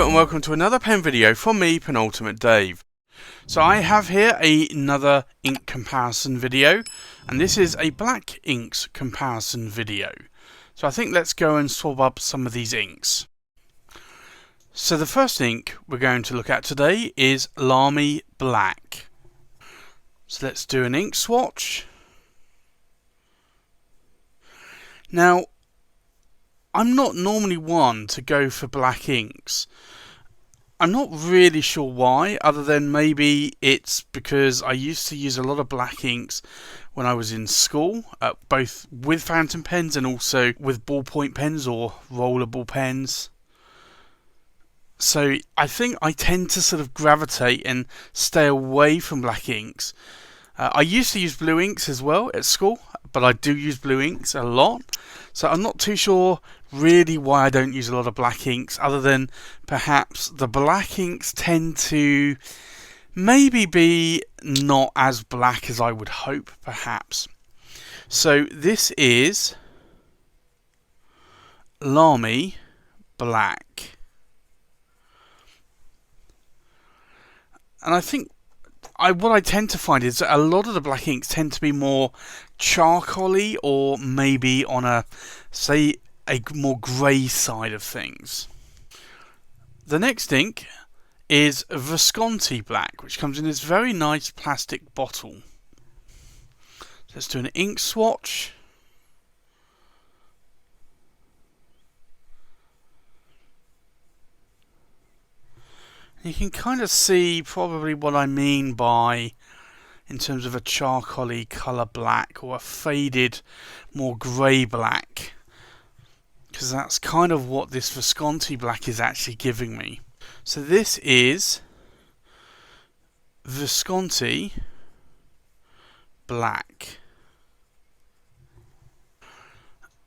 and welcome to another pen video from me, Penultimate Dave. So I have here another ink comparison video, and this is a black inks comparison video. So I think let's go and swap up some of these inks. So the first ink we're going to look at today is Lamy Black. So let's do an ink swatch. Now, I'm not normally one to go for black inks. I'm not really sure why, other than maybe it's because I used to use a lot of black inks when I was in school, both with fountain pens and also with ballpoint pens or rollable pens. So I think I tend to sort of gravitate and stay away from black inks. I used to use blue inks as well at school, but I do use blue inks a lot. So I'm not too sure really why I don't use a lot of black inks, other than perhaps the black inks tend to maybe be not as black as I would hope, perhaps. So this is Lamy Black. And I think what I tend to find is that a lot of the black inks tend to be more charcoaly, or maybe on a more grey side of things. The next ink is Visconti Black, which comes in this very nice plastic bottle. Let's do an ink swatch. You can kind of see probably what I mean by in terms of a charcoaly colour black, or a faded, more grey black, because that's kind of what this Visconti Black is actually giving me. So this is Visconti Black.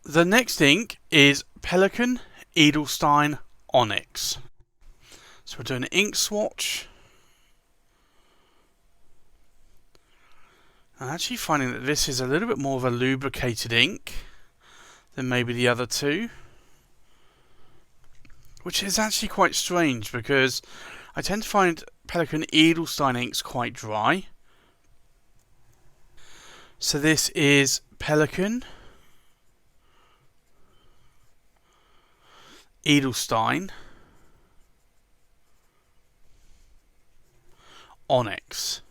The next ink is Pelikan, Edelstein, Onyx. So we're doing an ink swatch. I'm actually finding that this is a little bit more of a lubricated ink than maybe the other two, which is actually quite strange because I tend to find Pelikan Edelstein inks quite dry. So this is Pelikan, Edelstein, Onyx.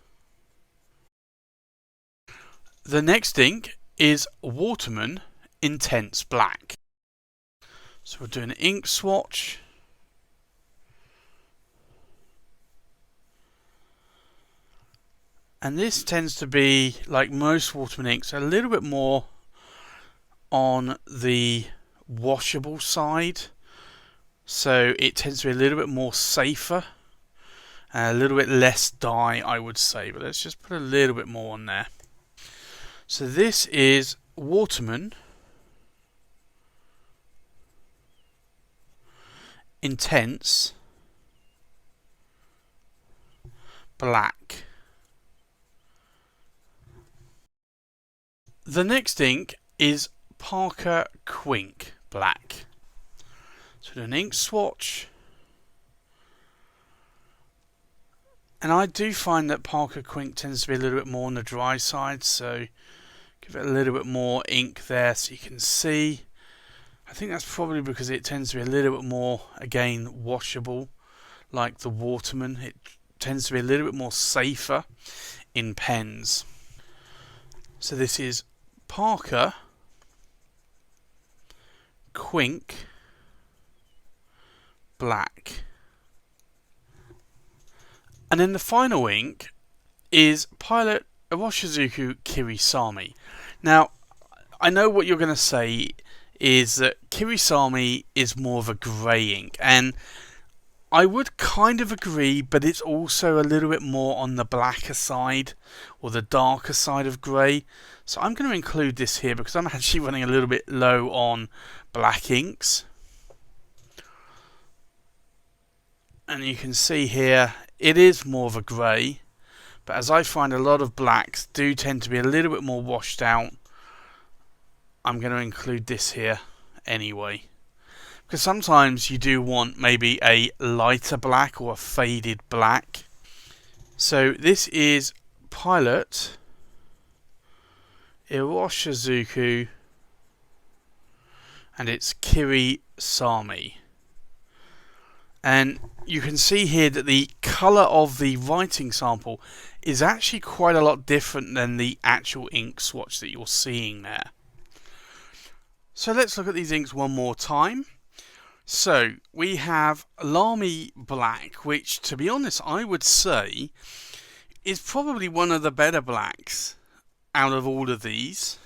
The next ink is Waterman Intense Black. So we're doing an ink swatch. And this tends to be, like most Waterman inks, a little bit more on the washable side. So it tends to be a little bit more safer. A little bit less dye, I would say. But let's just put a little bit more on there. So this is Waterman Intense Black. The next ink is Parker Quink Black. So we're doing an ink swatch. And I do find that Parker Quink tends to be a little bit more on the dry side, so give it a little bit more ink there so you can see. I think that's probably because it tends to be a little bit more, again, washable, like the Waterman. It tends to be a little bit more safer in pens. So this is Parker Quink Black. And then the final ink is Pilot Iroshizuku Kiri-Same. Now, I know what you're going to say is that Kirisami is more of a grey ink, and I would kind of agree, but it's also a little bit more on the blacker side, or the darker side of grey. So I'm going to include this here because I'm actually running a little bit low on black inks. And you can see here, it is more of a grey, but as I find a lot of blacks do tend to be a little bit more washed out, I'm going to include this here anyway. because sometimes you do want maybe a lighter black or a faded black. So this is Pilot Iroshizuku, and it's Kirisami. And you can see here that the colour of the writing sample is actually quite a lot different than the actual ink swatch that you're seeing there. So let's look at these inks one more time. So we have Lamy Black, which, to be honest, I would say is probably one of the better blacks out of all of these.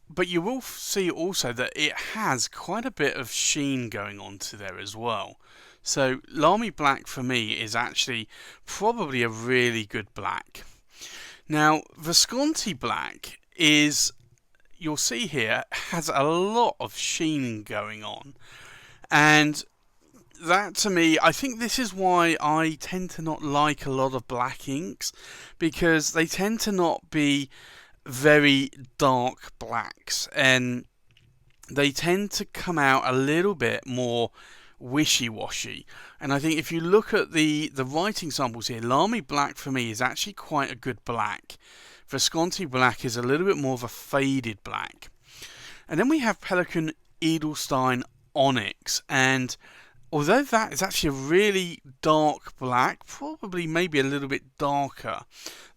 But you will see also that it has quite a bit of sheen going on to there as well. So Lamy Black for me is actually probably a really good black. Now Visconti Black is, you'll see here, has a lot of sheen going on. And that to me, I think this is why I tend to not like a lot of black inks, because they tend to not be very dark blacks, and they tend to come out a little bit more wishy-washy. And I think if you look at the writing samples here, Lamy Black for me is actually quite a good black. Visconti Black is a little bit more of a faded black. And then we have Pelikan Edelstein Onyx, and although that is actually a really dark black, probably maybe a little bit darker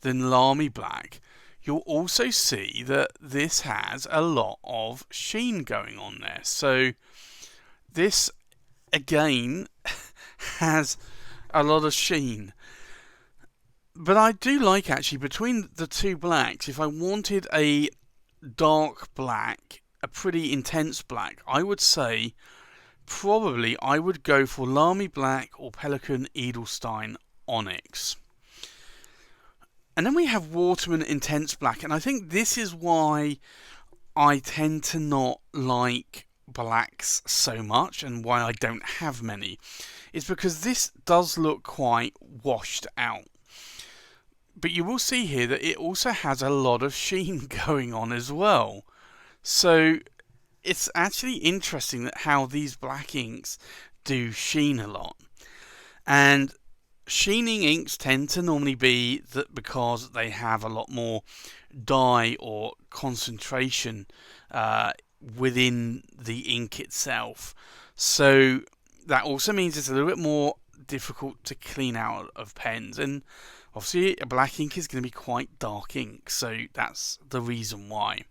than Lamy Black, you'll also see that this has a lot of sheen going on there. So this again has a lot of sheen. But I do like, actually, between the two blacks, if I wanted a dark black, a pretty intense black, I would say probably I would go for Lamy Black or Pelikan Edelstein Onyx. And then we have Waterman Intense Black, and I think this is why I tend to not like blacks so much, and why I don't have many, is because this does look quite washed out. But you will see here that it also has a lot of sheen going on as well. So it's actually interesting that how these black inks do sheen a lot. And sheening inks tend to normally be that because they have a lot more dye or concentration within the ink itself. So that also means it's a little bit more difficult to clean out of pens, and obviously a black ink is going to be quite dark ink, so that's the reason why.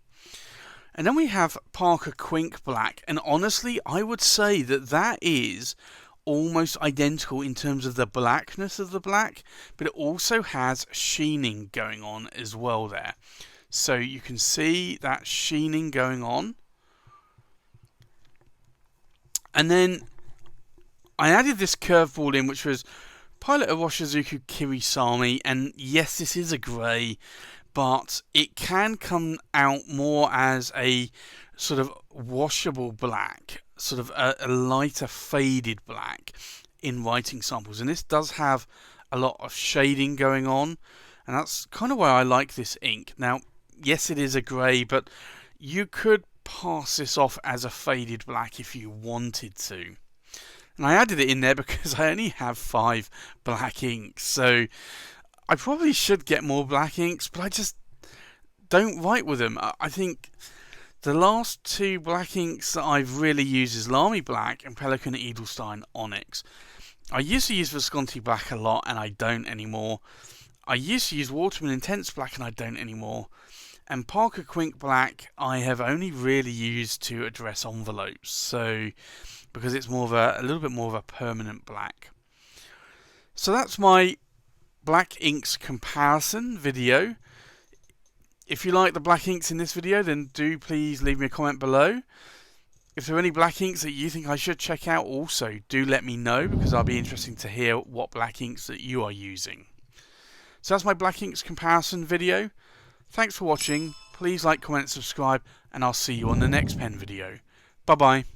And then we have Parker Quink Black, and honestly I would say that that is almost identical in terms of the blackness of the black, but it also has sheening going on as well there. So you can see that sheening going on. And then I added this curveball in, which was Pilot Iroshizuku Kiri-Same, and yes, this is a grey, but it can come out more as a sort of washable black, sort of a lighter faded black in writing samples. And this does have a lot of shading going on, and that's kind of why I like this ink. Now, yes, it is a grey, but you could pass this off as a faded black if you wanted to. And I added it in there because I only have 5 black inks, so I probably should get more black inks, but I just don't write with them. I think the last 2 black inks that I've really used is Lamy Black and Pelikan Edelstein Onyx. I used to use Visconti Black a lot, and I don't anymore. I used to use Waterman Intense Black, and I don't anymore. And Parker Quink Black I have only really used to address envelopes, so because it's more of a little bit more of a permanent black. So that's my black inks comparison video. If you like the black inks in this video, then do please leave me a comment below. If there are any black inks that you think I should check out, also do let me know, because I'll be interested to hear what black inks that you are using. So that's my black inks comparison video. Thanks for watching. Please like, comment, subscribe, and I'll see you on the next pen video. Bye bye.